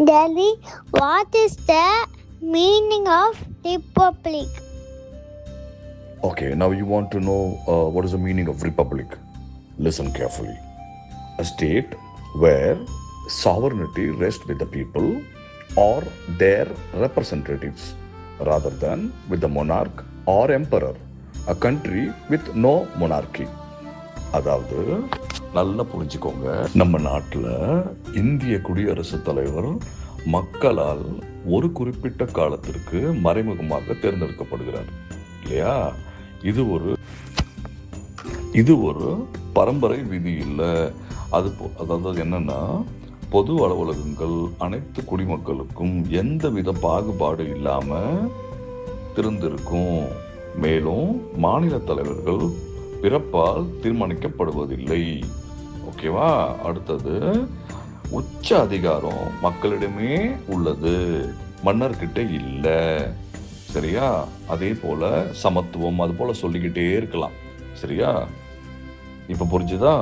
Delhi, what is the meaning of republic? Okay, now you want to know what is the meaning of republic. Listen carefully. A state where sovereignty rests with the people or their representatives rather than with the monarch or emperor. A country with no monarchy. அதாவது நல்லா புரிஞ்சுக்கோங்க, நம்ம நாட்டில் இந்திய குடியரசுத் தலைவர் மக்களால் ஒரு குறிப்பிட்ட காலத்திற்கு மறைமுகமாக தேர்ந்தெடுக்கப்படுகிறார் இல்லையா? இது ஒரு பரம்பரை விதி இல்லை. அதாவது என்னன்னா, பொது அலுவலகங்கள் அனைத்து குடிமக்களுக்கும் எந்தவித பாகுபாடு இல்லாம திறந்திருக்கும். மேலும் மாநில தலைவர்கள் பிறப்பால் தீர்மானிக்கப்படுவதில்லை. ஓகேவா? அடுத்தது, உச்ச அதிகாரம் மக்களிடமே உள்ளது, மன்னர்கிட்ட இல்லை. சரியா? அதே போல சமத்துவம், அது போல சொல்லிக்கிட்டே இருக்கலாம். சரியா? இப்ப புரிஞ்சுதா?